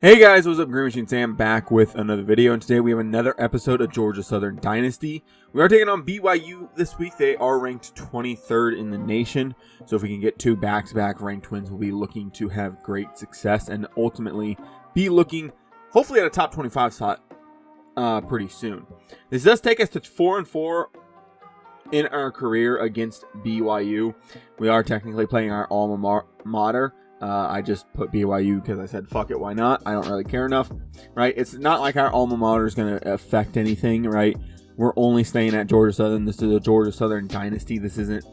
Hey guys, what's up? Green Machine Sam back with another video, and today we have another episode of Georgia Southern Dynasty. We are taking on BYU this week. They are ranked 23rd in the nation, so if we can get two back-to-back ranked wins, we'll be looking to have great success and ultimately be looking hopefully at a top 25 spot pretty soon. This does take us to 4-4 in our career against BYU. We are technically playing our alma mater. I just put BYU because I said, fuck it, why not? I don't really care enough, right? It's not like our alma mater is going to affect anything, right? We're only staying at Georgia Southern. This is a Georgia Southern Dynasty. This isn't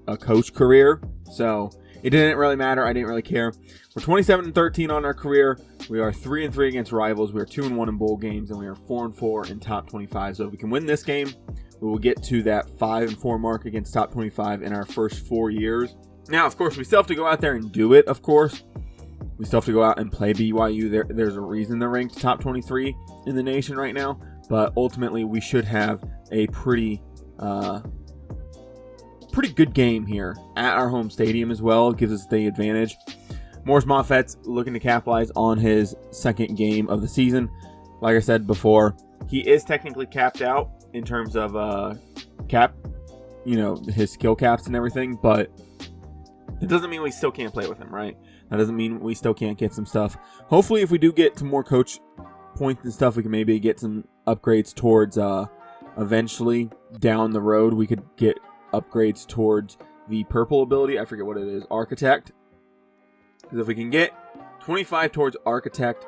a coach career, so it didn't really matter. I didn't really care. We're 27-13 on our career. We are 3-3 against rivals. We are 2-1 in bowl games, and we are 4-4 in top 25. So if we can win this game, we will get to that 5-4 mark against top 25 in our first 4 years. Now, of course, we still have to go out there and do it, of course. We still have to go out and play BYU. There's a reason they're ranked top 23 in the nation right now. But ultimately, we should have a pretty good game here at our home stadium as well. It gives us the advantage. Morris Moffett's looking to capitalize on his second game of the season. Like I said before, he is technically capped out in terms of his skill caps and everything, but it doesn't mean we still can't play with him, right? That doesn't mean we still can't get some stuff. Hopefully, if we do get some more coach points and stuff, we can maybe get some upgrades towards, eventually, down the road, we could get upgrades towards the purple ability. I forget what it is. Architect. Because if we can get 25 towards Architect,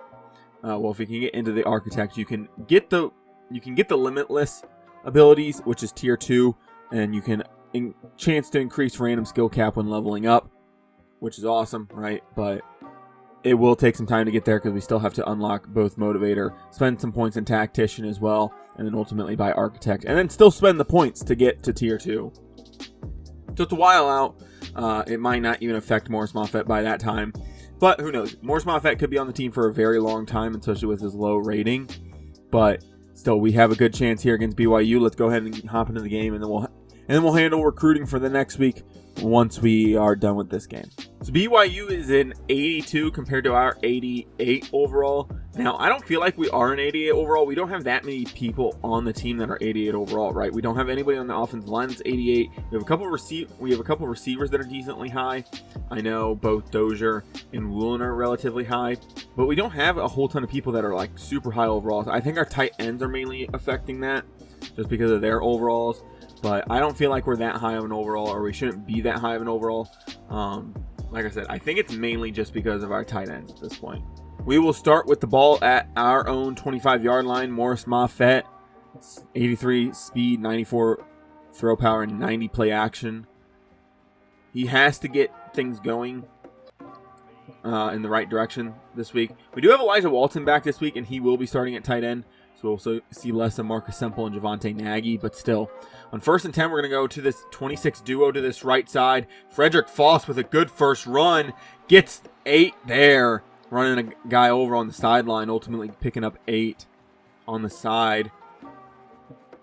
if we can get into the Architect, you can get the Limitless abilities, which is tier 2, and you can chance to increase random skill cap when leveling up, which is awesome, right? But it will take some time to get there because we still have to unlock both Motivator, spend some points in Tactician as well, and then ultimately buy Architect, and then still spend the points to get to tier 2. So it's a while out. It might not even affect Morris Moffett by that time, but who knows? Morris Moffett could be on the team for a very long time, especially with his low rating, but still, we have a good chance here against BYU. Let's go ahead and hop into the game, and then we'll handle recruiting for the next week once we are done with this game. So BYU is in 82 compared to our 88 overall. Now, I don't feel like we are an 88 overall. We don't have that many people on the team that are 88 overall, right? We don't have anybody on the offensive line that's 88. We have a couple receivers that are decently high. I know both Dozier and Woolen are relatively high, but we don't have a whole ton of people that are like super high overalls. I think our tight ends are mainly affecting that just because of their overalls. But I don't feel like we're that high of an overall, or we shouldn't be that high of an overall. Like I said, I think it's mainly just because of our tight ends at this point. We will start with the ball at our own 25-yard line. Morris Moffett, 83 speed, 94 throw power, and 90 play action. He has to get things going in the right direction this week. We do have Elijah Walton back this week, and he will be starting at tight end. So we'll also see less of Marcus Semple and Javante Nagy, but still. On 1st and 10, we're going to go to this 26 duo to this right side. Frederick Foss with a good first run. Gets 8 there. Running a guy over on the sideline, ultimately picking up 8 on the side.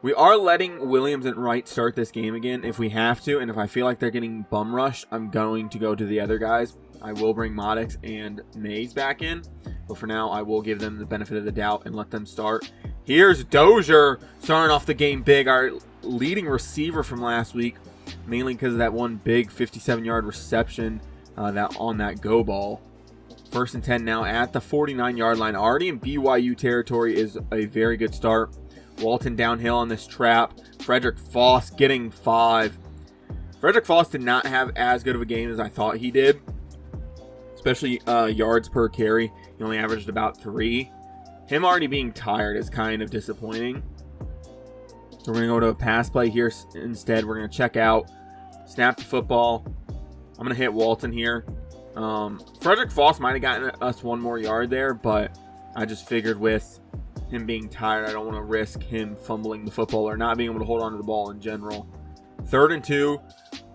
We are letting Williams and Wright start this game again if we have to, and if I feel like they're getting bum rushed, I'm going to go to the other guys. I will bring Maddox and Mays back in, but for now, I will give them the benefit of the doubt and let them start. Here's Dozier starting off the game big, our leading receiver from last week, mainly because of that one big 57-yard reception on that go ball. 1st and 10 now at the 49-yard line. Already in BYU territory is a very good start. Walton downhill on this trap. Frederick Foss getting 5. Frederick Foss did not have as good of a game as I thought he did, especially yards per carry. He only averaged about 3. Him already being tired is kind of disappointing. So we're going to go to a pass play here instead. We're going to check out, snap the football. I'm going to hit Walton here. Frederick Foss might have gotten us 1 more yard there, but I just figured with him being tired, I don't want to risk him fumbling the football or not being able to hold on to the ball in general. 3rd and 2,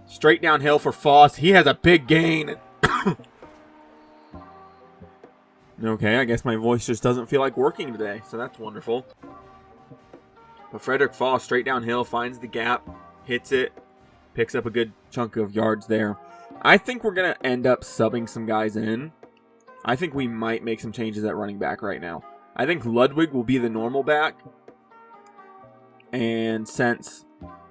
straight downhill for Foss. He has a big gain. Okay, I guess my voice just doesn't feel like working today, so that's wonderful. But Frederick Foss, straight downhill, finds the gap, hits it, picks up a good chunk of yards there. I think we're going to end up subbing some guys in. I think we might make some changes at running back right now. I think Ludwig will be the normal back. And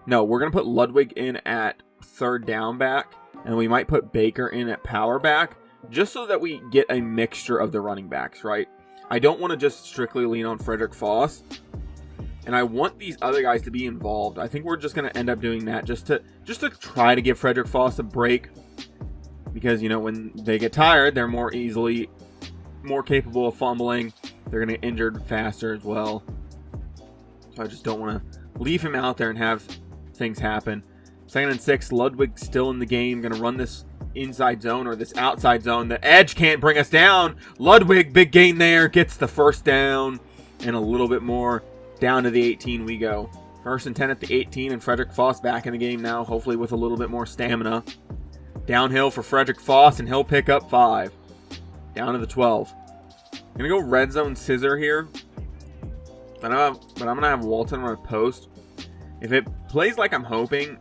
no, we're going to put Ludwig in at third down back. And we might put Baker in at power back. Just so that we get a mixture of the running backs, right? I don't want to just strictly lean on Frederick Foss. And I want these other guys to be involved. I think we're just going to end up doing that just to try to give Frederick Foss a break. Because, you know, when they get tired, they're more capable of fumbling. They're going to get injured faster as well. So I just don't want to leave him out there and have things happen. 2nd and 6, Ludwig still in the game. Going to run this inside zone or this outside zone. The edge can't bring us down. Ludwig, big gain there, gets the first down and a little bit more. Down to the 18 we go. 1st and 10 at the 18, and Frederick Foss back in the game now, hopefully with a little bit more stamina. Downhill for Frederick Foss, and he'll pick up 5. Down to the 12. I'm going to go red zone scissor here. But I'm going to have Walton run a post. If it plays like I'm hoping,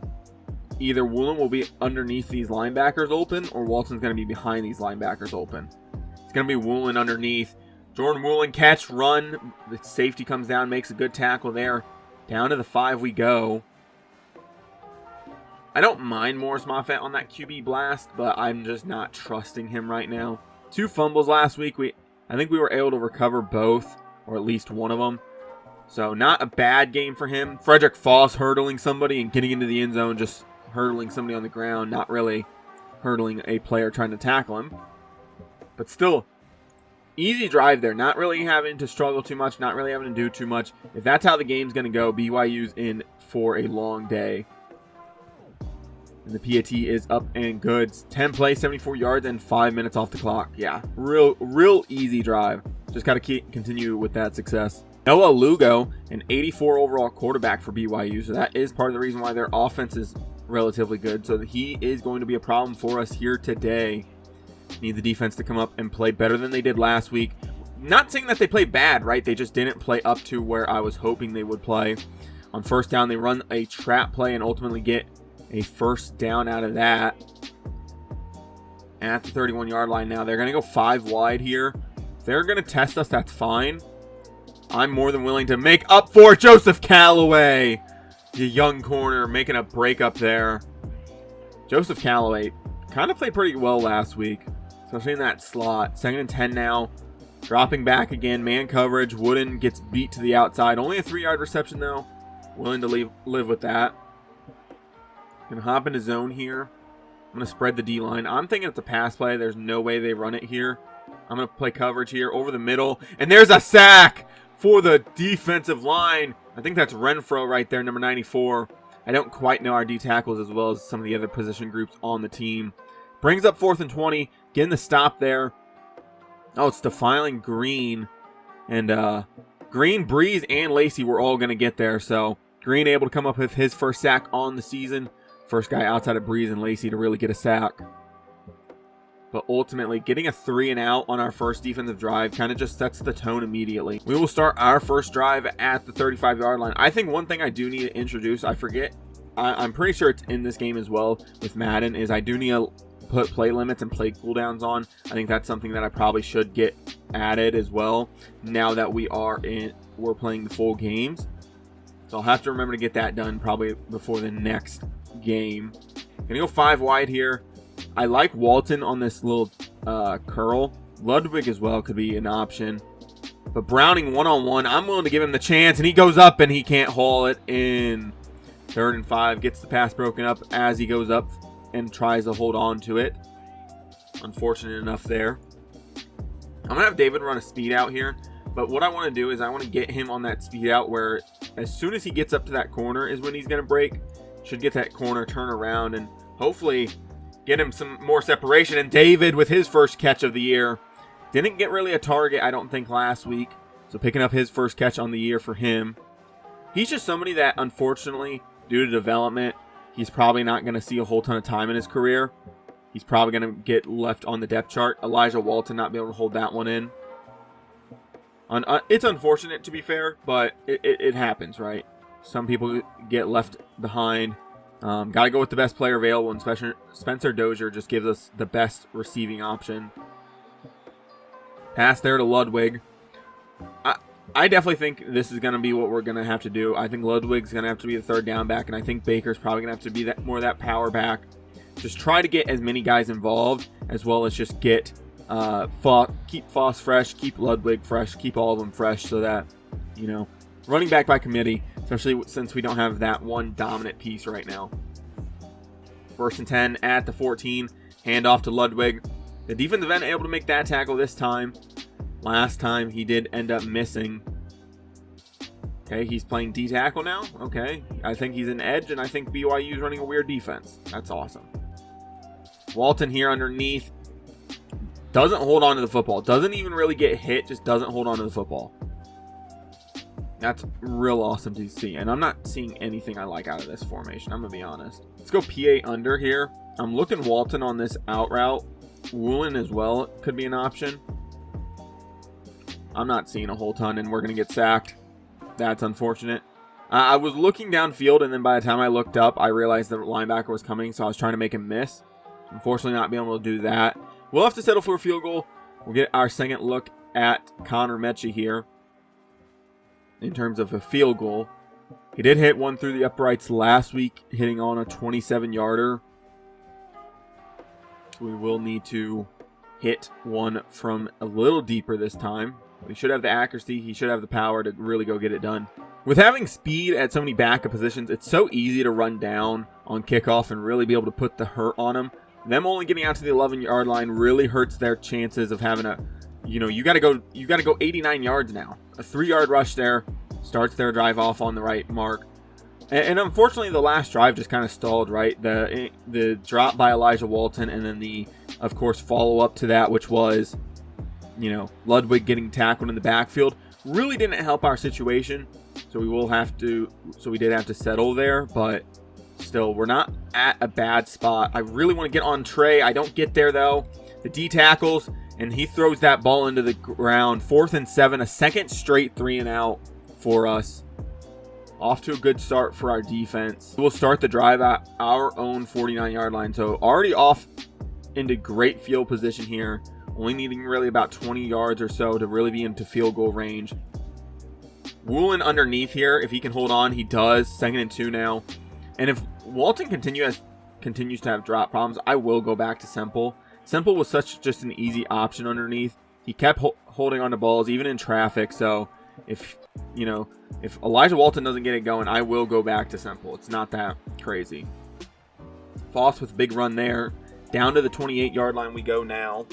either Woolen will be underneath these linebackers open, or Walton's going to be behind these linebackers open. It's going to be Woolen underneath. Jordan Woolen, catch, run. The safety comes down, makes a good tackle there. Down to the 5 we go. I don't mind Morris Moffett on that QB blast, but I'm just not trusting him right now. 2 fumbles last week. I think we were able to recover both, or at least one of them. So not a bad game for him. Frederick Foss hurdling somebody and getting into the end zone, just hurdling somebody on the ground, not really hurdling a player trying to tackle him. But still, easy drive there, not really having to struggle too much, not really having to do too much. If that's how the game's going to go, BYU's in for a long day. And the PAT is up and good. 10 plays, 74 yards, and 5 minutes off the clock. Yeah, real easy drive. Just got to continue with that success. Noah Lugo, an 84 overall quarterback for BYU, so that is part of the reason why their offense is relatively good. So he is going to be a problem for us here today. Need the defense to come up and play better than they did last week. Not saying that they played bad, right? They just didn't play up to where I was hoping they would play. On 1st down, they run a trap play and ultimately get a 1st down out of that. At the 31-yard line now, they're going to go 5 wide here. If they're going to test us, that's fine. I'm more than willing to make up for Joseph Callaway, the young corner, making a break up there. Joseph Callaway kind of played pretty well last week, especially in that slot. 2nd and 10 now. Dropping back again, man coverage. Wooden gets beat to the outside. Only a 3-yard reception, though. Willing to live with that. Gonna hop into zone here. I'm going to spread the D-line. I'm thinking it's a pass play. There's no way they run it here. I'm going to play coverage here over the middle. And there's a sack for the defensive line. I think that's Renfro right there, number 94. I don't quite know our D tackles as well as some of the other position groups on the team. Brings up 4th and 20. Getting the stop there. Oh, it's defiling Green. And Green, Breeze, and Lacey were all going to get there. So Green able to come up with his first sack on the season. First guy outside of Breeze and Lacey to really get a sack. But ultimately, getting a 3 and out on our first defensive drive kind of just sets the tone immediately. We will start our first drive at the 35-yard line. I think one thing I do need to introduce, I forget, I'm pretty sure it's in this game as well with Madden, is I do need to put play limits and play cooldowns on. I think that's something that I probably should get added as well now that we're playing the full games. So I'll have to remember to get that done probably before the next game. Gonna go 5 wide here. I like Walton on this little curl. Ludwig as well could be an option. But Browning one-on-one, I'm willing to give him the chance, and he goes up and he can't haul it in. 3rd and 5, gets the pass broken up as he goes up and tries to hold on to it. Unfortunate enough there. I'm going to have David run a speed out here. But what I want to do is I want to get him on that speed out where as soon as he gets up to that corner is when he's going to break. Should get that corner, turn around, and hopefully get him some more separation. And David with his first catch of the year. Didn't get really a target, I don't think, last week. So picking up his first catch on the year for him. He's just somebody that, unfortunately, due to development, he's probably not going to see a whole ton of time in his career. He's probably going to get left on the depth chart. Elijah Walton not be able to hold that one in. It's unfortunate, to be fair, but it happens, right? Some people get left behind. Got to go with the best player available, and Spencer Dozier just gives us the best receiving option. Pass there to Ludwig. I definitely think this is going to be what we're going to have to do. I think Ludwig's going to have to be the third down back, and I think Baker's probably going to have to be more of that power back. Just try to get as many guys involved, as well as just get keep Foss fresh, keep Ludwig fresh, keep all of them fresh, so that, you know, running back by committee, especially since we don't have that one dominant piece right now. 1st and 10 at the 14. Hand off to Ludwig. The defensive end able to make that tackle this time. Last time he did end up missing. Okay, he's playing D-tackle now. Okay, I think he's an edge, and I think BYU is running a weird defense. That's awesome. Walton here underneath. Doesn't hold on to the football. Doesn't even really get hit. Just doesn't hold on to the football. That's real awesome to see. And I'm not seeing anything I like out of this formation. I'm going to be honest. Let's go PA under here. I'm looking Walton on this out route. Woolen as well could be an option. I'm not seeing a whole ton, and we're going to get sacked. That's unfortunate. I was looking downfield, and then by the time I looked up, I realized the linebacker was coming, so I was trying to make him miss. Unfortunately, not being able to do that. We'll have to settle for a field goal. We'll get our second look at Connor Mechie here in terms of a field goal. He did hit one through the uprights last week, hitting on a 27-yarder. We will need to hit one from a little deeper this time. He should have the accuracy. He should have the power to really go get it done. With having speed at so many backup positions, it's so easy to run down on kickoff and really be able to put the hurt on them. Them only getting out to the 11-yard line really hurts their chances of having a, you know, you got to go 89 yards now. A 3-yard rush there starts their drive off on the right mark. And unfortunately, the last drive just kind of stalled, right? The drop by Elijah Walton, and then the, of course, follow-up to that, which was, you know, Ludwig getting tackled in the backfield, really didn't help our situation. So we did have to settle there, but still, we're not at a bad spot. I really want to get on Trey. I don't get there, though. The D tackles, and he throws that ball into the ground. 4th and 7, a second straight 3-and-out for us. Off to a good start for our defense. We'll start the drive at our own 49-yard line. So already off into great field position here. Only needing really about 20 yards or so to really be into field goal range. Woolen underneath here. If he can hold on, he does. 2nd and 2 now. And if Walton continues to have drop problems, I will go back to Semple. Semple was just an easy option underneath. He kept holding on to balls even in traffic. So if Elijah Walton doesn't get it going, I will go back to Semple. It's not that crazy. Foss with a big run there. Down to the 28-yard line we go now.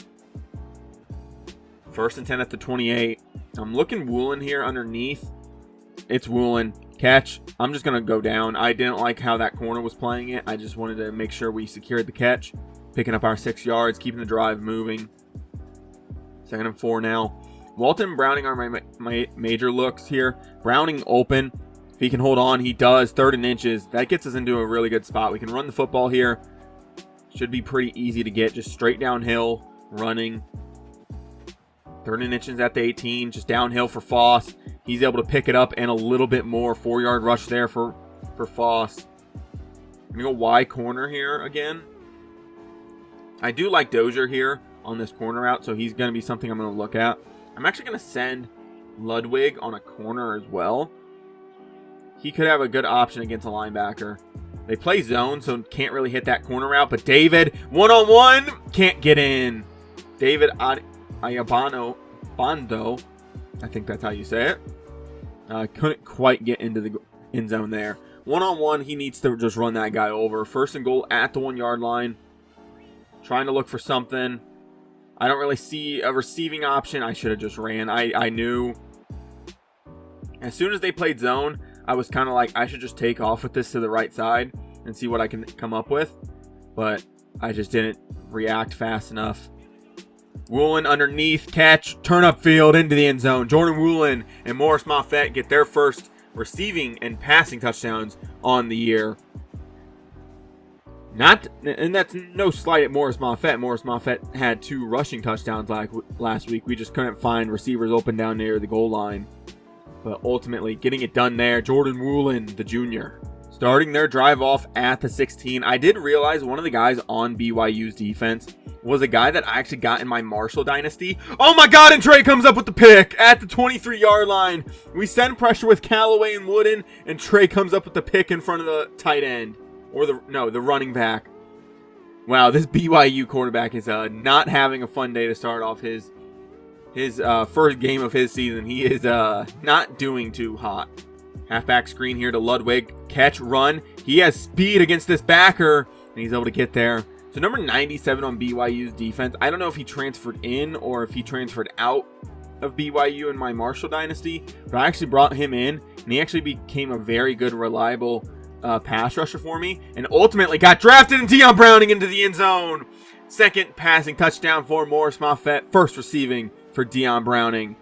1st and 10 at the 28. I'm looking Woolen here underneath. It's Woolen. Catch. I'm just going to go down. I didn't like how that corner was playing it. I just wanted to make sure we secured the catch. Picking up our 6 yards, keeping the drive moving. 2nd and 4 now. Walton and Browning are my major looks here. Browning open. If he can hold on, he does. 3rd and inches. That gets us into a really good spot. We can run the football here. Should be pretty easy to get. Just straight downhill, running. 3rd and inches at the 18. Just downhill for Foss. He's able to pick it up and a little bit more. 4-yard rush there for Foss. I'm going to go Y corner here again. I do like Dozier here on this corner route, so he's going to be something I'm going to look at. I'm actually going to send Ludwig on a corner as well. He could have a good option against a linebacker. They play zone, so can't really hit that corner route. But David, one-on-one, can't get in. David Ayabano, Bondo, I think that's how you say it. Couldn't quite get into the end zone there. One-on-one, he needs to just run that guy over. 1st and goal at the 1-yard line. Trying to look for something. I don't really see a receiving option. I should have just ran. I knew. As soon as they played zone, I was kind of like, I should just take off with this to the right side and see what I can come up with. But I just didn't react fast enough. Woolen underneath, catch, turn up field into the end zone. Jordan Woolen and Morris Moffett get their first receiving and passing touchdowns on the year. And that's no slight at Morris Moffett. Morris Moffett had 2 rushing touchdowns last week. We just couldn't find receivers open down near the goal line. But ultimately, getting it done there. Jordan Woolen, the junior, starting their drive off at the 16. I did realize one of the guys on BYU's defense was a guy that I actually got in my Marshall dynasty. Oh my God, and Trey comes up with the pick at the 23-yard line. We send pressure with Callaway and Wooden, and Trey comes up with the pick in front of the tight end. Or the running back. Wow, this BYU quarterback is not having a fun day to start off his first game of his season. He is not doing too hot. Halfback screen here to Ludwig. Catch, run. He has speed against this backer, and he's able to get there. So number 97 on BYU's defense. I don't know if he transferred in or if he transferred out of BYU in my Marshall dynasty, but I actually brought him in, and he actually became a very good, reliable pass rusher for me, and ultimately got drafted in Deion Browning into the end zone. Second passing touchdown for Morris Moffett. First receiving for Deion Browning.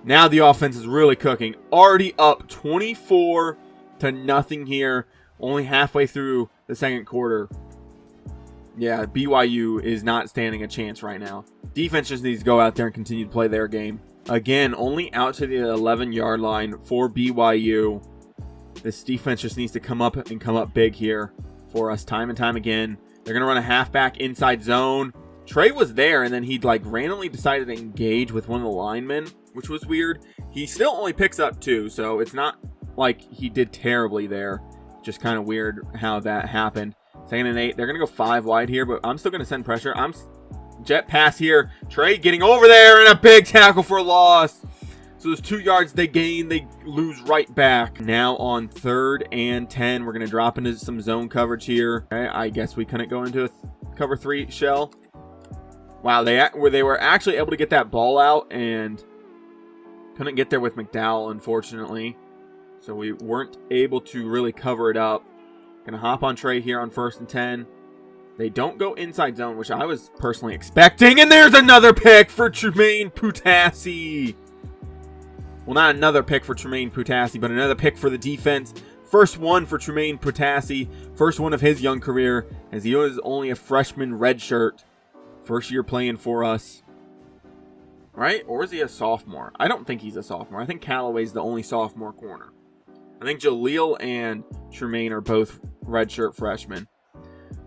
Now the offense is really cooking. Already up 24-0 here. Only halfway through the second quarter. Yeah, BYU is not standing a chance right now. Defense just needs to go out there and continue to play their game. Again, only out to the 11-yard line for BYU. This defense just needs to come up and come up big here for us time and time again. They're going to run a halfback inside zone. Trey was there, and then he randomly decided to engage with one of the linemen, which was weird. He still only picks up 2, so it's not like he did terribly there. Just kind of weird how that happened. 2nd and 8. They're going to go 5 wide here, but I'm still going to send pressure. Jet pass here. Trey getting over there, and a big tackle for a loss. So those 2 yards they gain, they lose right back. Now on 3rd and 10, we're going to drop into some zone coverage here. Okay, I guess we couldn't go into a cover 3 shell. Wow, they were actually able to get that ball out and couldn't get there with McDowell, unfortunately. So we weren't able to really cover it up. Gonna hop on Trey here on 1st and 10. They don't go inside zone, which I was personally expecting. And there's another pick for Tremaine Putassi. Well, not another pick for Tremaine Putassi, but another pick for the defense. First one for Tremaine Putassi. First one of his young career, as he was only a freshman redshirt. First year playing for us. Right? Or is he a sophomore? I don't think he's a sophomore. I think Callaway's the only sophomore corner. I think Jaleel and Tremaine are both redshirt freshmen.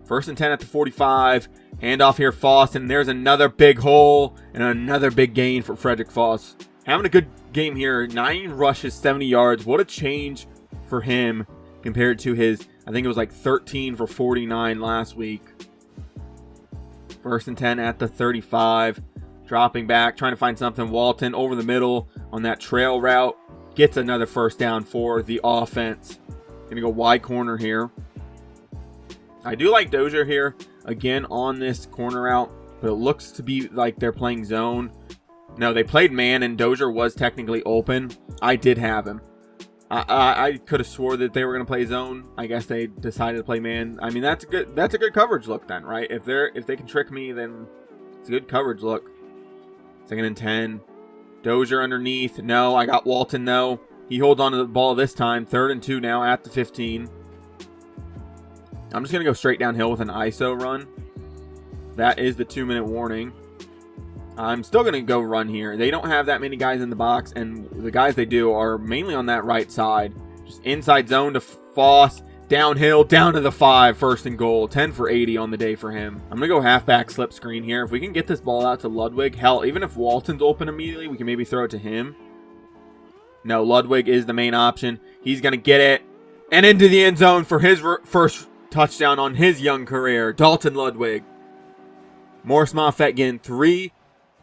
1st and 10 at the 45. Handoff here, Foss, and there's another big hole and another big gain for Frederick Foss. Having a good game here. 9 rushes, 70 yards. What a change for him compared to his, I think it was like 13 for 49 last week. 1st and 10 at the 35. Dropping back, trying to find something. Walton over the middle on that trail route. Gets another first down for the offense. Going to go wide corner here. I do like Dozier here. Again, on this corner route. But it looks to be like they're playing zone. No, they played man, and Dozier was technically open. I did have him. I could have swore that they were going to play zone. I guess they decided to play man. I mean, that's a good coverage look then, right? If they can trick me, then it's a good coverage look. 2nd and 10. Dozier underneath. No, I got Walton, though. He holds on to the ball this time. 3rd and 2 now at the 15. I'm just going to go straight downhill with an ISO run. That is the 2-minute warning. I'm still going to go run here. They don't have that many guys in the box, and the guys they do are mainly on that right side. Just inside zone to Foss. Downhill, down to the 5, 1st and goal. 10 for 80 on the day for him. I'm going to go halfback slip screen here. If we can get this ball out to Ludwig, hell, even if Walton's open immediately, we can maybe throw it to him. No, Ludwig is the main option. He's going to get it and into the end zone for his first touchdown on his young career. Dalton Ludwig. Morris Moffett getting 3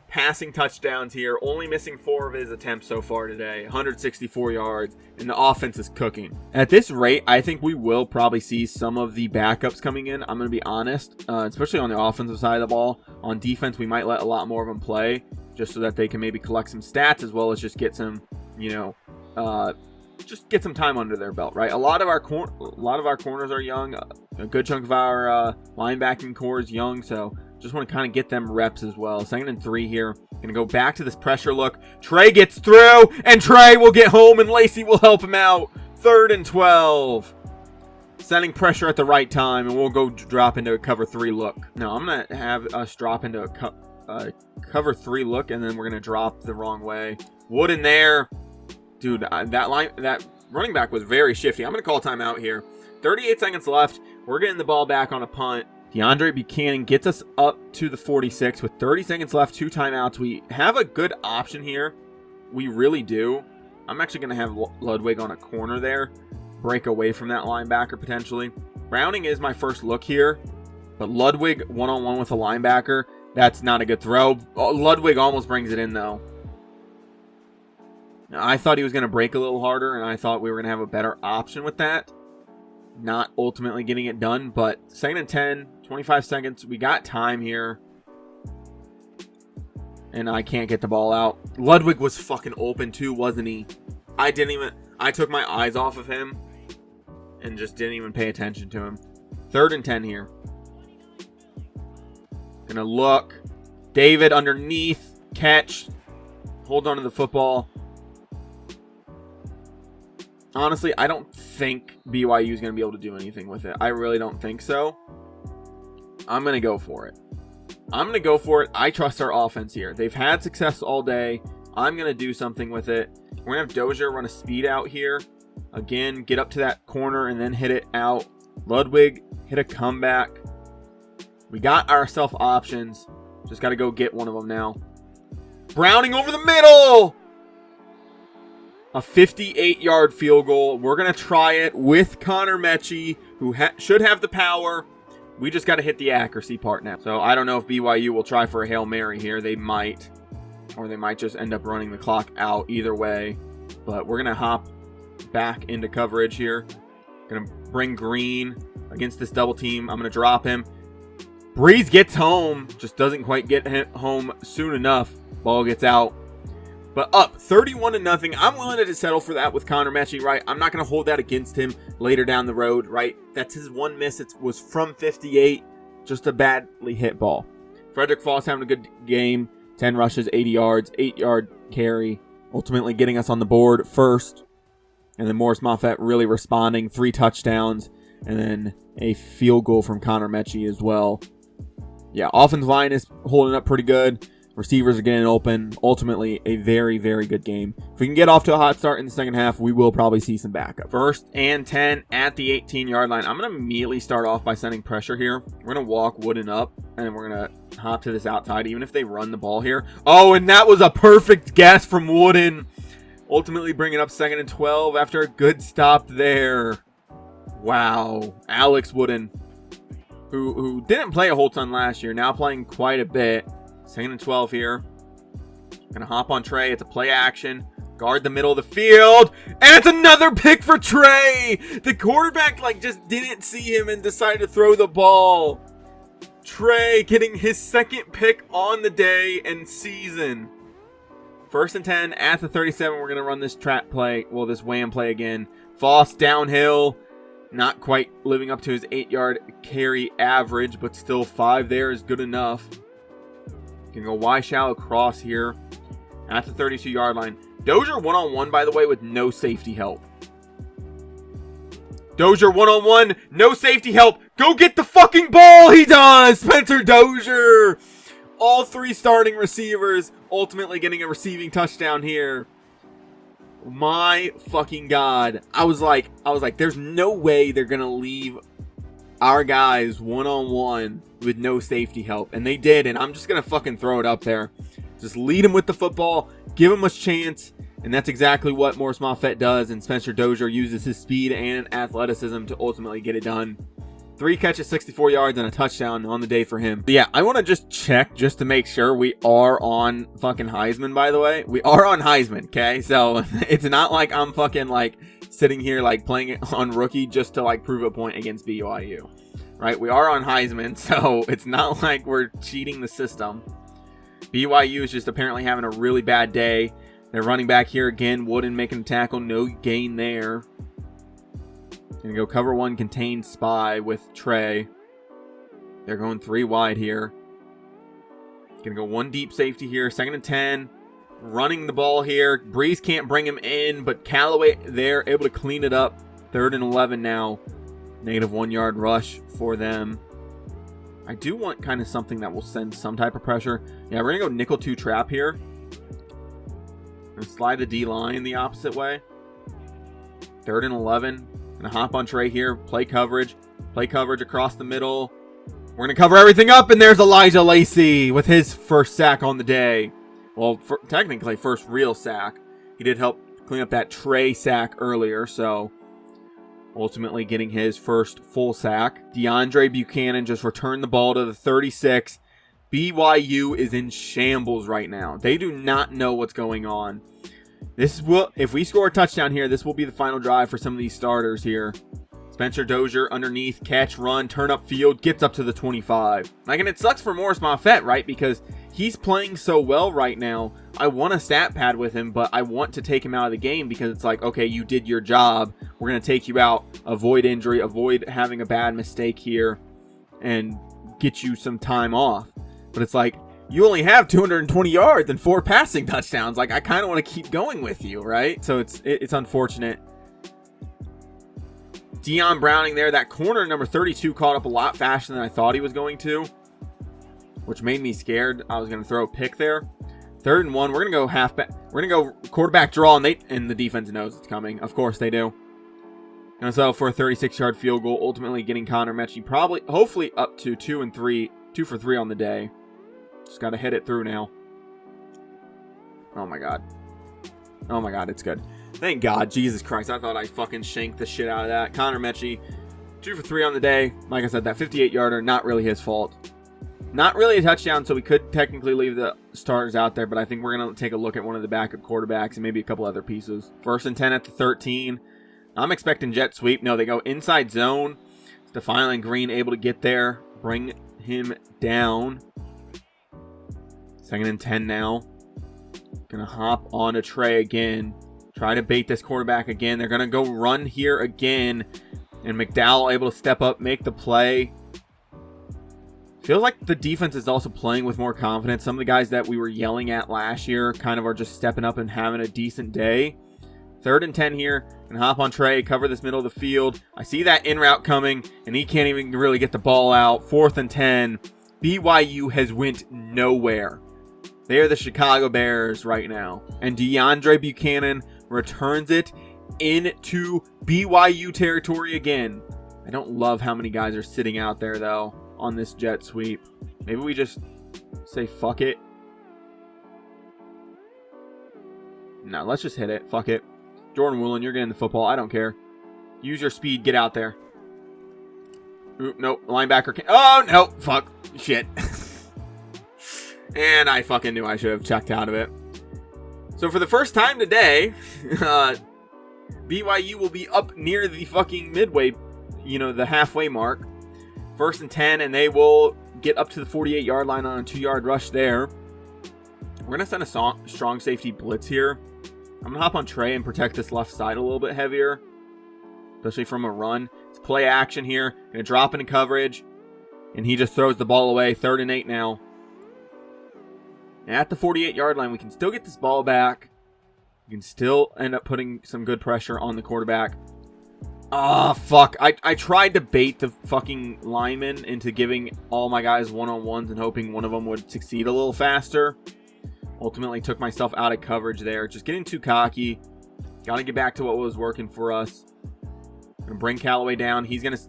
passing touchdowns here, only missing 4 of his attempts so far today. 164 yards, and the offense is cooking. At this rate, I think we will probably see some of the backups coming in. I'm going to be honest, especially on the offensive side of the ball. On defense, we might let a lot more of them play, just so that they can maybe collect some stats, as well as just get some, just get some time under their belt, right? A lot of our corners are young. A good chunk of our linebacking core is young, so just want to kind of get them reps as well. 2nd and 3 here. Going to go back to this pressure look. Trey gets through, and Trey will get home, and Lacey will help him out. 3rd and 12. Sending pressure at the right time, and we'll go drop into a cover 3 look. Now, I'm going to have us drop into a cover 3 look, and then we're going to drop the wrong way. Wood in there. Dude, that running back was very shifty. I'm going to call timeout here. 38 seconds left. We're getting the ball back on a punt. DeAndre Buchanan gets us up to the 46 with 30 seconds left, 2 timeouts. We have a good option here. We really do. I'm actually going to have Ludwig on a corner there. Break away from that linebacker potentially. Browning is my first look here. But Ludwig one-on-one with a linebacker, that's not a good throw. Ludwig almost brings it in though. Now, I thought he was going to break a little harder, and I thought we were going to have a better option with that. Not ultimately getting it done, but 2nd and 10, 25 seconds. We got time here. And I can't get the ball out. Ludwig was fucking open too, wasn't he? I took my eyes off of him and just didn't even pay attention to him. 3rd and 10 here. Gonna look. David underneath. Catch. Hold on to the football. Honestly, I don't think BYU is going to be able to do anything with it. I really don't think so. I'm going to go for it. I trust our offense here. They've had success all day. I'm going to do something with it. We're going to have Dozier run a speed out here. Again, get up to that corner and then hit it out. Ludwig hit a comeback. We got ourselves options. Just got to go get one of them now. Browning over the middle! A 58-yard field goal. We're going to try it with Connor Mechie, who should have the power. We just got to hit the accuracy part now. So I don't know if BYU will try for a Hail Mary here. They might. Or they might just end up running the clock out either way. But we're going to hop back into coverage here. Going to bring Green against this double team. I'm going to drop him. Breeze gets home. Just doesn't quite get home soon enough. Ball gets out. But up 31-0. I'm willing to settle for that with Connor Mechie, right? I'm not going to hold that against him later down the road, right? That's his one miss. It was from 58. Just a badly hit ball. Frederick Foss having a good game. 10 rushes, 80 yards, 8-yard carry. Ultimately getting us on the board first. And then Morris Moffett really responding. 3 touchdowns. And then a field goal from Connor Mechie as well. Yeah, offensive line is holding up pretty good. Receivers are getting open. Ultimately, a very, very good game. If we can get off to a hot start in the second half, we will probably see some backup. 1st and 10 at the 18-yard line. I'm going to immediately start off by sending pressure here. We're going to walk Wooden up, and we're going to hop to this outside, even if they run the ball here. Oh, and that was a perfect guess from Wooden. Ultimately bringing up 2nd and 12 after a good stop there. Wow. Alex Wooden, who didn't play a whole ton last year, now playing quite a bit. 2nd and 12 here. Gonna hop on Trey. It's a play action. Guard the middle of the field. And it's another pick for Trey. The quarterback just didn't see him and decided to throw the ball. Trey getting his 2nd pick on the day and season. 1st and 10 at the 37. We're gonna run this trap play. Well, this wham play again. Foss downhill. Not quite living up to his 8-yard carry average, but still 5 there is good enough. Can go Y shallow cross here at the 32-yard line. Dozier one-on-one, by the way, with no safety help. Dozier one-on-one, no safety help. Go get the fucking ball. He does. Spencer Dozier. All 3 starting receivers ultimately getting a receiving touchdown here. My fucking God. I was like, there's no way they're going to leave our guys one-on-one with no safety help. And they did, and I'm just going to fucking throw it up there. Just lead him with the football, give him a chance, and that's exactly what Morris Moffett does, and Spencer Dozier uses his speed and athleticism to ultimately get it done. 3 catches, 64 yards, and a touchdown on the day for him. But yeah, I want to just check just to make sure we are on fucking Heisman, by the way. We are on Heisman, okay? So it's not like I'm fucking sitting here playing it on rookie just to prove a point against BYU. Right? We are on Heisman, so it's not like we're cheating the system. BYU is just apparently having a really bad day. They're running back here again. Wooden making a tackle. No gain there. Gonna go cover 1, contain spy with Trey. They're going 3 wide here. Gonna go 1 deep safety here. 2nd and 10. Running the ball here. Breeze can't bring him in, but Callaway there able to clean it up. 3rd and 11 now. Negative 1-yard rush for them. I do want kind of something that will send some type of pressure. Yeah, we're going to go nickel 2 trap here. We're going to slide the D-line the opposite way. 3rd and 11. Gonna hop on Trey here. Play coverage. Play coverage across the middle. We're gonna cover everything up, and there's Elijah Lacey with his first sack on the day. Well, technically first real sack. He did help clean up that Trey sack earlier, so ultimately getting his first full sack. DeAndre Buchanan just returned the ball to the 36. BYU is in shambles right now. They do not know what's going on. If we score a touchdown here, this will be the final drive for some of these starters here. Spencer Dozier underneath, catch, run, turn up field, gets up to the 25. Like, and it sucks for Morris Moffett, right? Because he's playing so well right now. I want a stat pad with him, but I want to take him out of the game because it's like, okay, you did your job. We're going to take you out, avoid injury, avoid having a bad mistake here, and get you some time off. But it's like, you only have 220 yards and 4 passing touchdowns. Like, I kind of want to keep going with you, right? So it's unfortunate. Deion Browning there. That corner, number 32, caught up a lot faster than I thought he was going to, which made me scared. I was going to throw a pick there. 3rd and 1. We're going to go halfback. We're going to go quarterback draw, and the defense knows it's coming. Of course they do. And so for a 36-yard field goal, ultimately getting Connor Mechie hopefully up to 2 for 3 on the day. Just got to hit it through now. Oh my God. Oh my God, it's good. Thank God. Jesus Christ. I thought I fucking shanked the shit out of that. Connor Mechie, 2 for 3 on the day. Like I said, that 58-yarder, not really his fault. Not really a touchdown, so we could technically leave the starters out there, but I think we're going to take a look at one of the backup quarterbacks and maybe a couple other pieces. 1st and 10 at the 13. I'm expecting jet sweep. No, they go inside zone. Defiant Green able to get there. Bring him down. 2nd and 10 now. Gonna hop on to Trey again. Try to bait this quarterback again. They're gonna go run here again. And McDowell able to step up, make the play. Feels like the defense is also playing with more confidence. Some of the guys that we were yelling at last year kind of are just stepping up and having a decent day. 3rd and 10 here. And hop on Trey, cover this middle of the field. I see that in route coming, and he can't even really get the ball out. 4th and 10. BYU has went nowhere. They are the Chicago Bears right now. And DeAndre Buchanan returns it into BYU territory again. I don't love how many guys are sitting out there, though, on this jet sweep. Maybe we just say fuck it. No, let's just hit it. Fuck it. Jordan Woolen, you're getting the football. I don't care. Use your speed. Get out there. Oop, nope. Linebacker can't. Oh, no. Fuck. Shit. And I fucking knew I should have checked out of it. So for the first time today, BYU will be up near the fucking midway, the halfway mark. 1st and 10, and they will get up to the 48-yard line on a 2-yard rush there. We're going to send a strong safety blitz here. I'm going to hop on Trey and protect this left side a little bit heavier, especially from a run. It's play action here. Going to drop into coverage, and he just throws the ball away. 3rd and 8 now. At the 48-yard line, we can still get this ball back. We can still end up putting some good pressure on the quarterback. Ah, fuck. I tried to bait the fucking lineman into giving all my guys one-on-ones and hoping one of them would succeed a little faster. Ultimately took myself out of coverage there. Just getting too cocky. Got to get back to what was working for us. Gonna bring Callaway down. He's going to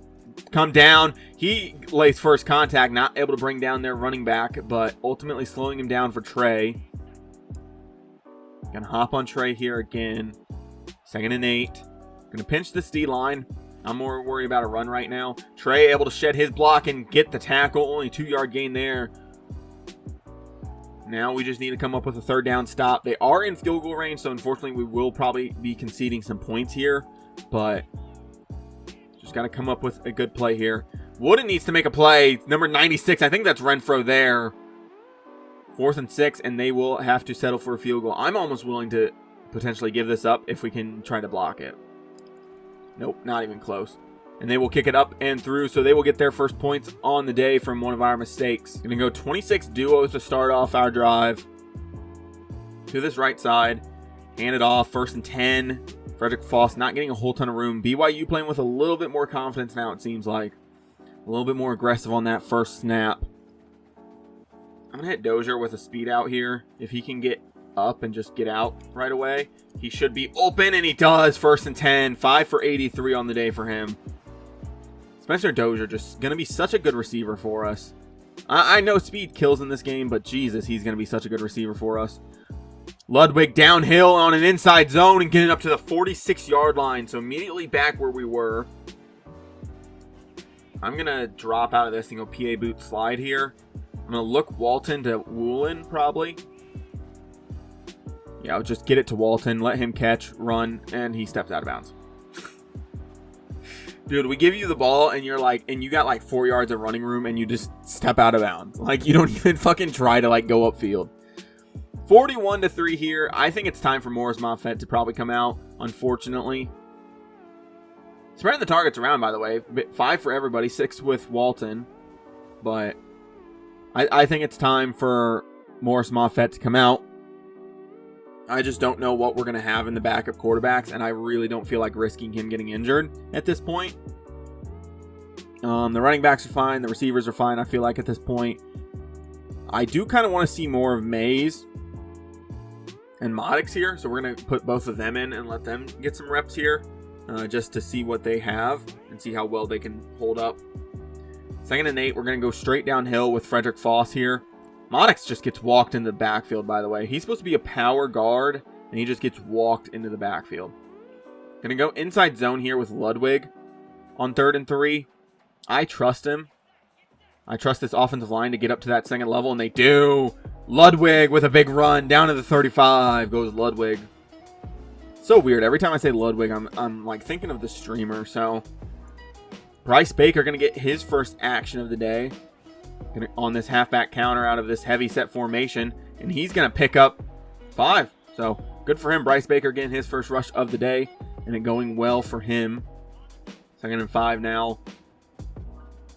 come down. He lays first contact, not able to bring down their running back, but ultimately slowing him down for Trey. Gonna hop on Trey here again. 2nd and 8. Gonna pinch this D-line. I'm more worried about a run right now. Trey able to shed his block and get the tackle. Only 2-yard gain there. Now we just need to come up with a 3rd down stop. They are in field goal range, so unfortunately we will probably be conceding some points here, but just got to come up with a good play here. Wooden needs to make a play. Number 96, I think that's Renfro there. 4th and 6, and they will have to settle for a field goal. I'm almost willing to potentially give this up if we can try to block it. Nope, not even close. And they will kick it up and through, so they will get their first points on the day from one of our mistakes. Going to go 26 duos to start off our drive. To this right side. Hand it off. 1st and 10. Frederick Foss not getting a whole ton of room. BYU playing with a little bit more confidence now, it seems like. A little bit more aggressive on that first snap. I'm going to hit Dozier with a speed out here. If he can get up and just get out right away. He should be open, and he does. 1st and 10. 5 for 83 on the day for him. Spencer Dozier just going to be such a good receiver for us. I know speed kills in this game, but Jesus, he's going to be such a good receiver for us. Ludwig downhill on an inside zone and getting up to the 46-yard line. So immediately back where we were. I'm going to drop out of this and go PA boot slide here. I'm going to look Walton to Woolen probably. Yeah, I'll just get it to Walton, let him catch, run, and he steps out of bounds. Dude, we give you the ball and you're like, and you got like 4 yards of running room and you just step out of bounds. Like, you don't even fucking try to like go upfield. 41-3 here. I think it's time for Morris Moffett to probably come out, unfortunately. Spreading the targets around, by the way. 5 for everybody, 6 with Walton. But I think it's time for Morris Moffett to come out. I just don't know what we're going to have in the backup quarterbacks, and I really don't feel like risking him getting injured at this point. The running backs are fine. The receivers are fine, I feel like, at this point. I do kind of want to see more of Mays and Maddox here, so we're going to put both of them in and let them get some reps here just to see what they have and see how well they can hold up. 2nd and 8, we're going to go straight downhill with Frederick Foss here. Maddox just gets walked into the backfield, by the way. He's supposed to be a power guard, and he just gets walked into the backfield. Going to go inside zone here with Ludwig on 3rd and 3. I trust him. I trust this offensive line to get up to that 2nd level, and they do. Ludwig with a big run down to the 35 goes Ludwig. So weird. Every time I say Ludwig, I'm like thinking of the streamer. So Bryce Baker going to get his first action of the day on this halfback counter out of this heavy set formation, and he's going to pick up 5. So good for him. Bryce Baker getting his first rush of the day, and it going well for him. 2nd and 5 now.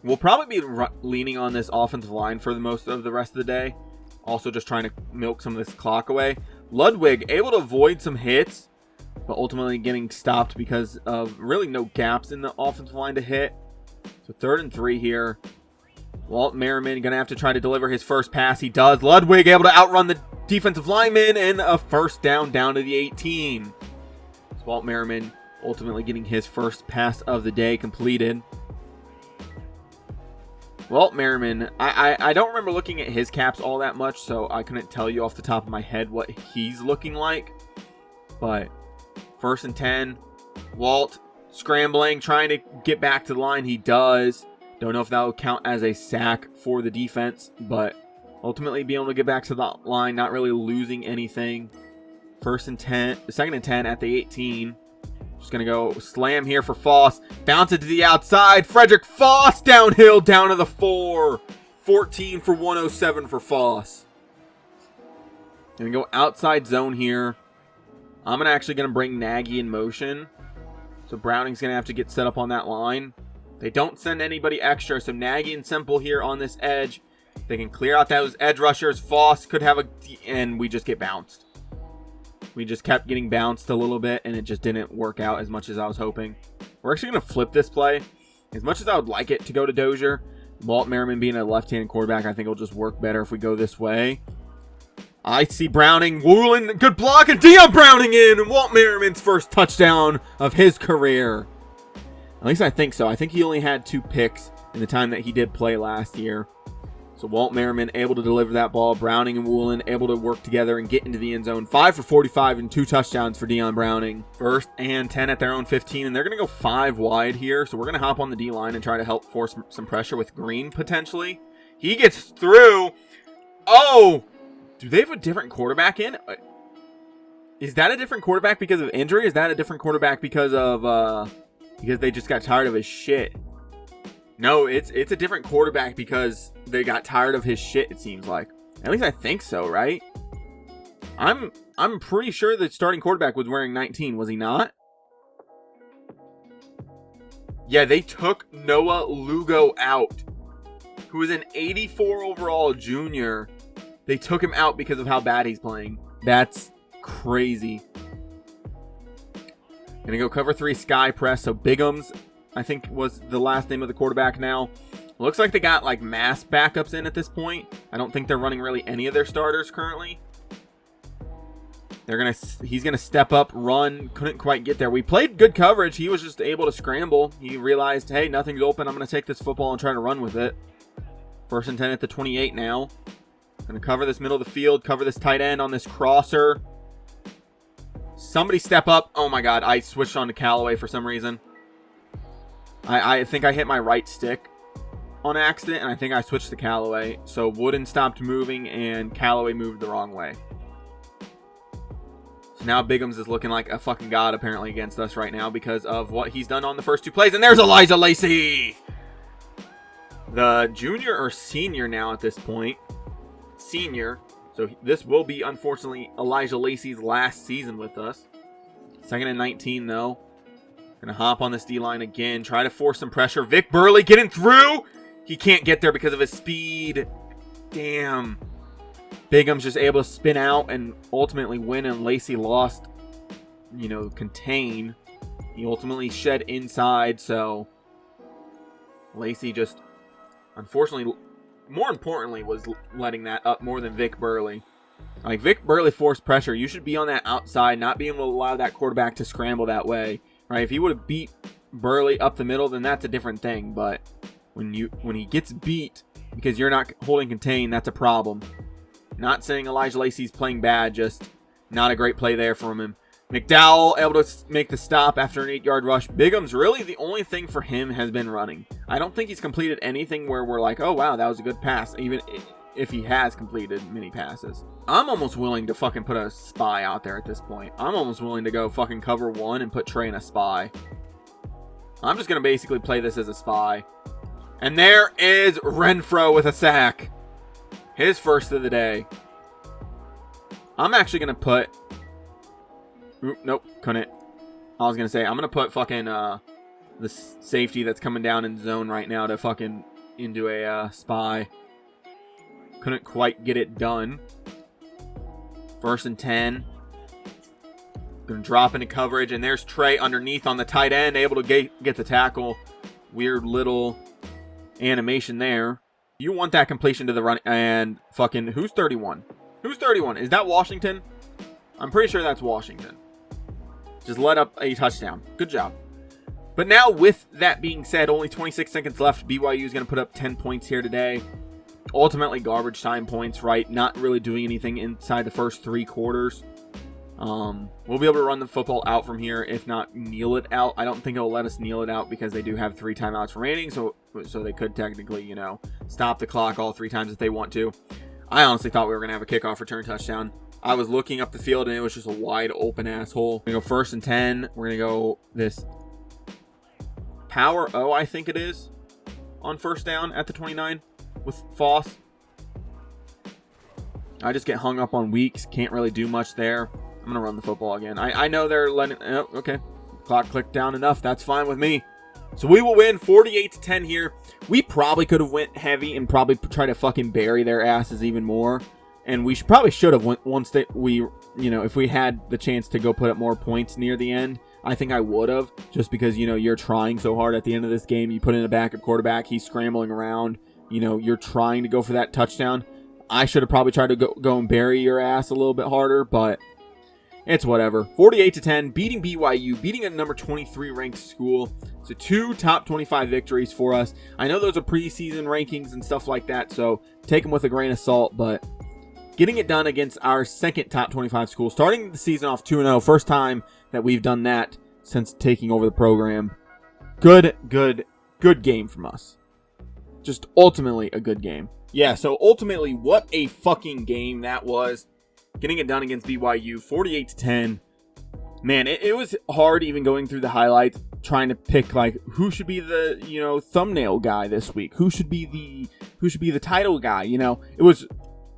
We'll probably be leaning on this offensive line for the most of the rest of the day. Also just trying to milk some of this clock away. Ludwig able to avoid some hits, but ultimately getting stopped because of really no gaps in the offensive line to hit. So 3rd and 3 here. Walt Merriman going to have to try to deliver his first pass. He does. Ludwig able to outrun the defensive lineman, and a 1st down to the 18. So Walt Merriman ultimately getting his first pass of the day completed. Walt Merriman, I don't remember looking at his caps all that much, so I couldn't tell you off the top of my head what he's looking like. But 1st and 10, Walt scrambling, trying to get back to the line. He does. Don't know if that will count as a sack for the defense, but ultimately being able to get back to the line, not really losing anything. 2nd and 10 at the 18. Just going to go slam here for Foss. Bounce it to the outside. Frederick Foss downhill down to the 4. 14 for 107 for Foss. Going to go outside zone here. I'm actually going to bring Nagy in motion. So Browning's going to have to get set up on that line. They don't send anybody extra, so Nagy and Semple here on this edge. They can clear out those edge rushers. Foss could have and we just get bounced. We just kept getting bounced a little bit, and it just didn't work out as much as I was hoping. We're actually going to flip this play. As much as I would like it to go to Dozier, Walt Merriman being a left-handed quarterback, I think it'll just work better if we go this way. I see Browning, Woolen, good block, and Deion Browning in, and Walt Merriman's first touchdown of his career. At least I think so. I think he only had 2 picks in the time that he did play last year. So Walt Merriman able to deliver that ball. Browning and Woolen able to work together and get into the end zone. 5 for 45 and 2 touchdowns for Deion Browning. 1st and 10 at their own 15, and they're going to go 5 wide here. So we're going to hop on the D-line and try to help force some pressure with Green potentially. He gets through. Oh! Do they have a different quarterback in? Is that a different quarterback because of injury? Is that a different quarterback because of because they just got tired of his shit? No, it's a different quarterback because they got tired of his shit, it seems like. At least I think so, right? I'm pretty sure the starting quarterback was wearing 19, was he not? Yeah, they took Noah Lugo out, who is an 84 overall junior. They took him out because of how bad he's playing. That's crazy. Gonna go cover 3 sky press. So Bigums, I think, was the last name of the quarterback now. Looks like they got like mass backups in at this point. I don't think they're running really any of their starters currently. He's gonna step up, run. Couldn't quite get there. We played good coverage. He was just able to scramble. He realized, hey, nothing's open. I'm gonna take this football and try to run with it. 1st and 10 at the 28 now. Gonna cover this middle of the field. Cover this tight end on this crosser. Somebody step up. Oh my God! I switched on to Callaway for some reason. I think I hit my right stick on accident, and I think I switched to Callaway. So Wooden stopped moving, and Callaway moved the wrong way. So now Bigums is looking like a fucking god apparently against us right now because of what he's done on the first 2 plays. And there's Elijah Lacey! The junior or senior now at this point. Senior. So this will be, unfortunately, Elijah Lacey's last season with us. 2nd and 19, though. Gonna hop on this D-line again. Try to force some pressure. Vic Burley getting through! He can't get there because of his speed. Damn. Bigum's just able to spin out and ultimately win, and Lacey lost, contain. He ultimately shed inside, so Lacey just, unfortunately, more importantly, was letting that up more than Vic Burley. Like, Vic Burley forced pressure. You should be on that outside, not being able to allow that quarterback to scramble that way. Right? If he would have beat Burley up the middle, then that's a different thing. But when he gets beat because you're not holding contain, that's a problem. Not saying Elijah Lacey's playing bad, just not a great play there from him. McDowell able to make the stop after an 8-yard rush. Bigum's really the only thing for him has been running. I don't think he's completed anything where we're like, oh wow, that was a good pass, even if he has completed many passes. I'm almost willing to fucking put a spy out there at this point. I'm almost willing to go fucking cover 1 and put Trey in a spy. I'm just going to basically play this as a spy. And there is Renfro with a sack. His first of the day. I'm actually going to put... Oop, nope, couldn't. I was going to say, I'm going to put fucking the safety that's coming down in zone right now to fucking into a spy. Couldn't quite get it done. 1st and 10. Gonna drop into coverage, and there's Trey underneath on the tight end, able to get the tackle. Weird little animation there. You want that completion to the run, and fucking, who's 31? Who's 31? Is that Washington? I'm pretty sure that's Washington. Just let up a touchdown. Good job. But now, with that being said, only 26 seconds left. BYU is going to put up 10 points here today. Ultimately, garbage time points, right? Not really doing anything inside the first 3 quarters. We'll be able to run the football out from here, if not kneel it out. I don't think it'll let us kneel it out because they do have 3 timeouts remaining, so they could technically, stop the clock all 3 times if they want to. I honestly thought we were going to have a kickoff return touchdown. I was looking up the field, and it was just a wide open asshole. We're going to go 1st and 10. We're going to go this power O, I think it is, on 1st down at the 29 with Foss. I just get hung up on weeks. Can't really do much there. I'm going to run the football again. I know they're letting... Oh, okay. Clock clicked down enough. That's fine with me. So we will win 48-10 here. We probably could have went heavy and probably try to fucking bury their asses even more. And we probably should have once that we, if we had the chance to go put up more points near the end. I think I would have, just because, you're trying so hard at the end of this game. You put in a backup quarterback. He's scrambling around. You're trying to go for that touchdown. I should have probably tried to go and bury your ass a little bit harder, but it's whatever. 48-10, beating BYU, beating a number 23 ranked school. So 2 top 25 victories for us. I know those are preseason rankings and stuff like that, so take them with a grain of salt, but getting it done against our 2nd top 25 school, starting the season off 2-0, first time that we've done that since taking over the program. Good game from us. Just ultimately a good game. Yeah, so ultimately, what a fucking game that was. Getting it done against BYU, 48-10. Man, it was hard even going through the highlights, trying to pick, like, who should be the, thumbnail guy this week? Who should be the title guy, It was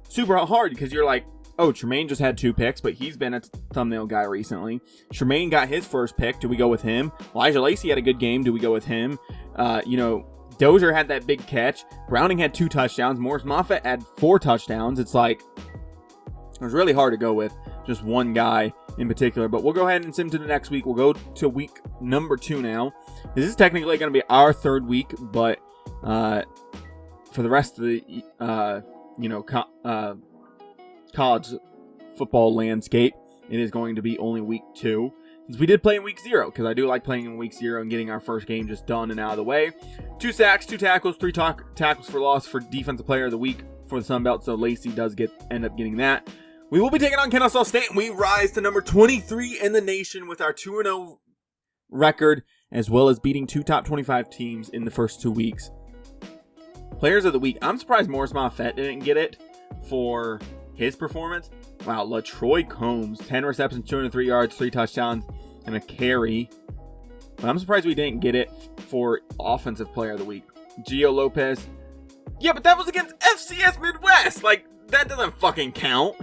super hard because you're like, oh, Tremaine just had 2 picks, but he's been a thumbnail guy recently. Tremaine got his first pick. Do we go with him? Elijah Lacey had a good game. Do we go with him? Dozier had that big catch. Browning had 2 touchdowns. Morris Moffitt had 4 touchdowns. It's like, it was really hard to go with just one guy in particular. But we'll go ahead and sim to the next week. We'll go to week number 2 now. This is technically going to be our 3rd week, but for the rest of the college football landscape, it is going to be only week 2. Since we did play in week 0, because I do like playing in week 0 and getting our first game just done and out of the way. 2 sacks, 2 tackles, 3 tackles for loss for Defensive Player of the Week for the Sun Belt, so Lacey does end up getting that. We will be taking on Kennesaw State, and we rise to number 23 in the nation with our 2-0 record, as well as beating 2 top 25 teams in the first 2 weeks. Players of the Week. I'm surprised Morris Moffett didn't get it for his performance. Wow, LaTroy Combs, 10 receptions, 203 yards, 3 touchdowns, and a carry. But I'm surprised we didn't get it for Offensive Player of the Week. Gio Lopez. Yeah, but that was against FCS Midwest. Like, that doesn't fucking count.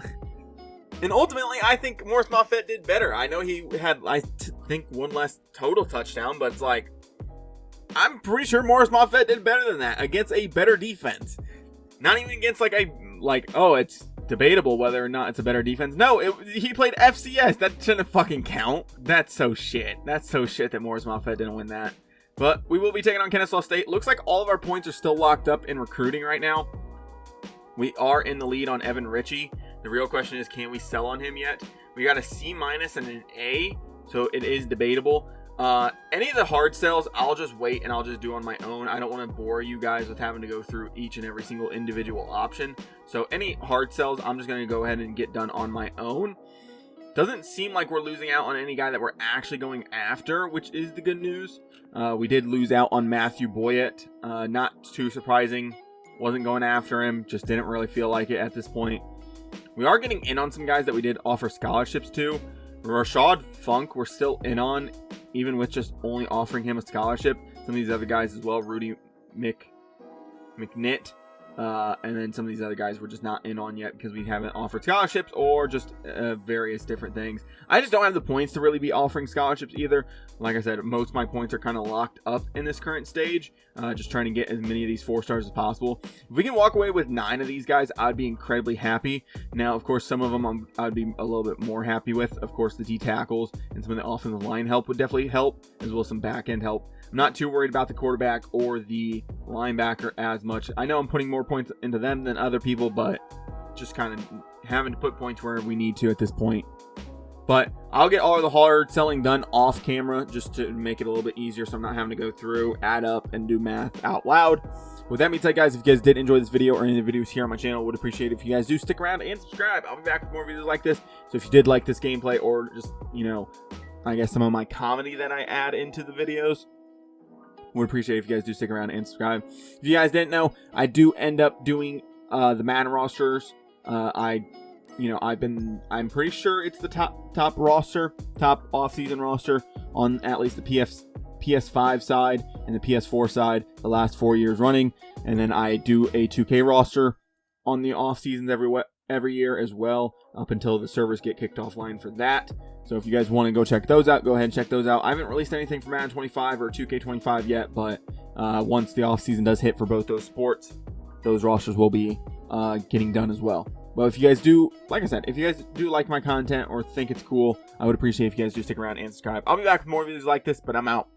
And ultimately, I think Morris Moffett did better. I know he had, I think, 1 less total touchdown, but it's like, I'm pretty sure Morris Moffett did better than that against a better defense. Not even against it's debatable whether or not it's a better defense. No, he played FCS. That shouldn't fucking count. That's so shit. That's so shit that Morris Moffett didn't win that. But we will be taking on Kennesaw State. Looks like all of our points are still locked up in recruiting right now. We are in the lead on Evan Ritchie. The real question is, can we sell on him yet? We got a C- and an A, so it is debatable. Any of the hard sells, I'll just wait and I'll just do on my own. I don't want to bore you guys with having to go through each and every single individual option. So any hard sells, I'm just going to go ahead and get done on my own. Doesn't seem like we're losing out on any guy that we're actually going after, which is the good news. We did lose out on Matthew Boyett. Not too surprising. Wasn't going after him. Just didn't really feel like it at this point. We are getting in on some guys that we did offer scholarships to. Rashad Funk, we're still in on, even with just only offering him a scholarship. Some of these other guys as well, Rudy McNitt, and then some of these other guys we're just not in on yet because we haven't offered scholarships or just various different things. I just don't have the points to really be offering scholarships either. Like I said, most of my points are kind of locked up in this current stage. Just trying to get as many of these 4 stars as possible. If we can walk away with 9 of these guys, I'd be incredibly happy. Now, of course, some of them I'd be a little bit more happy with. Of course, the D tackles and some of the offensive line help would definitely help, as well as some back end help. I'm not too worried about the quarterback or the linebacker as much. I know I'm putting more points into them than other people, but just kind of having to put points where we need to at this point. But I'll get all of the hard selling done off camera just to make it a little bit easier so I'm not having to go through, add up, and do math out loud. With that being said, guys, if you guys did enjoy this video or any of the videos here on my channel, would appreciate it if you guys do stick around and subscribe. I'll be back with more videos like this. So if you did like this gameplay or just, I guess some of my comedy that I add into the videos, would appreciate it if you guys do stick around and subscribe. If you guys didn't know, I do end up doing the Madden rosters. I'm pretty sure it's the top roster, top off-season roster on at least the PS5 side and the PS4 side the last 4 years running. And then I do a 2K roster on the off-seasons every year as well, up until the servers get kicked offline for that. So if you guys want to go check those out, go ahead and check those out. I haven't released anything for Madden 25 or 2K25 yet, but once the off-season does hit for both those sports, those rosters will be getting done as well. But if you guys do, like I said, if you guys do like my content or think it's cool, I would appreciate if you guys do stick around and subscribe. I'll be back with more videos like this, but I'm out.